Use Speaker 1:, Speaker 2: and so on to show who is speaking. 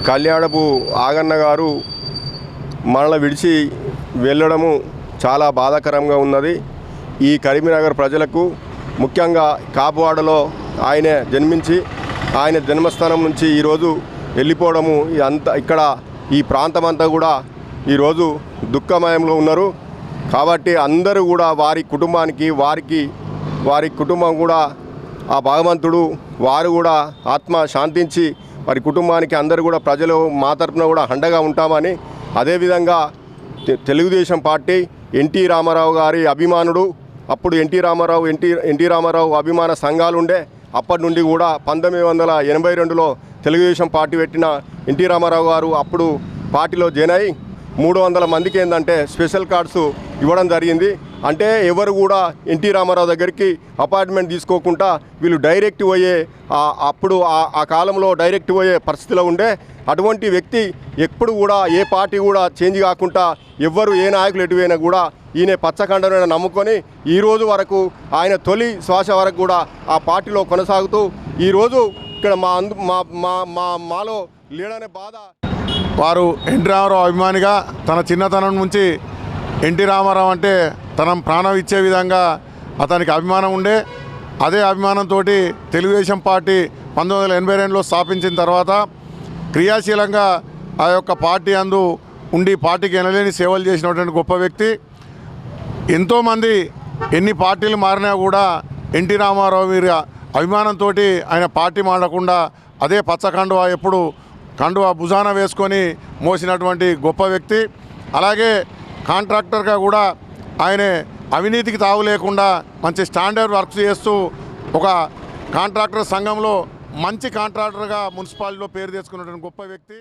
Speaker 1: కళ్యాణపు ఆగన్న గారు మనల్ని విడిచి వెళ్ళడము చాలా బాధాకరంగా ఉన్నది. ఈ కరీంనగర్ ప్రజలకు ముఖ్యంగా కాపువాడలో ఆయన జన్మించి ఆయన జన్మస్థానం నుంచి ఈరోజు వెళ్ళిపోవడము ఇక్కడ ఈ ప్రాంతం అంతా కూడా ఈరోజు దుఃఖమయంలో ఉన్నారు. కాబట్టి అందరూ కూడా వారి కుటుంబానికి వారి కుటుంబం కూడా ఆ భగవంతుడు వారు కూడా ఆత్మ శాంతించి వారి కుటుంబానికి అందరూ కూడా ప్రజలు మా తరపున కూడా అండగా ఉంటామని, అదేవిధంగా తెలుగుదేశం పార్టీ ఎన్టీ రామారావు గారి అభిమానుడు, అప్పుడు ఎన్టీ రామారావు అభిమాన సంఘాలు ఉండే, అప్పటి నుండి కూడా 1982లో తెలుగుదేశం పార్టీ పెట్టిన ఎన్టీ రామారావు గారు అప్పుడు పార్టీలో జాయిన్ అయ్యి 300 మందికి ఏంటంటే స్పెషల్ కార్డ్స్ ఇవ్వడం జరిగింది. అంటే ఎవరు కూడా ఎన్టీ రామారావు దగ్గరికి అపాయింట్మెంట్ తీసుకోకుండా వీళ్ళు డైరెక్ట్ పోయే అప్పుడు ఆ కాలంలో డైరెక్ట్ పోయే పరిస్థితిలో ఉండే అటువంటి వ్యక్తి ఎప్పుడు కూడా ఏ పార్టీ కూడా చేంజ్ కాకుండా ఎవ్వరు ఏ నాయకులు ఎటువైనా కూడా ఈయన పచ్చకండను నమ్ముకొని ఈరోజు వరకు ఆయన తొలి శ్వాస వరకు కూడా ఆ పార్టీలో కొనసాగుతూ ఈరోజు ఇక్కడ మాలో లేడనే బాధ.
Speaker 2: వారు ఎన్టీ రామారావు అభిమానిగా తన చిన్నతనం నుంచి ఎన్టీ రామారావు అంటే తన ప్రాణం ఇచ్చే విధంగా అతనికి అభిమానం ఉండే, అదే అభిమానంతో తెలుగుదేశం పార్టీ 1982లో స్థాపించిన తర్వాత క్రియాశీలంగా ఆ యొక్క పార్టీ అందు ఉండి పార్టీకి ఎనలేని సేవలు చేసినటువంటి గొప్ప వ్యక్తి. ఎంతోమంది ఎన్ని పార్టీలు మారినా కూడా ఎన్టీ రామారావు వీరి అభిమానంతో ఆయన పార్టీ మారకుండా అదే పచ్చ కండువా ఎప్పుడు కండువా భుజాన వేసుకొని మోసినటువంటి గొప్ప వ్యక్తి. అలాగే కాంట్రాక్టర్గా కూడా ఆయన అవినీతికి తావు లేకుండా మంచి స్టాండర్డ్ వర్క్ చేస్తూ ఒక కాంట్రాక్టర్ సంఘంలో మంచి కాంట్రాక్టర్గా మున్సిపాలిటీలో పేరు తెచ్చుకున్నటువంటి గొప్ప వ్యక్తి.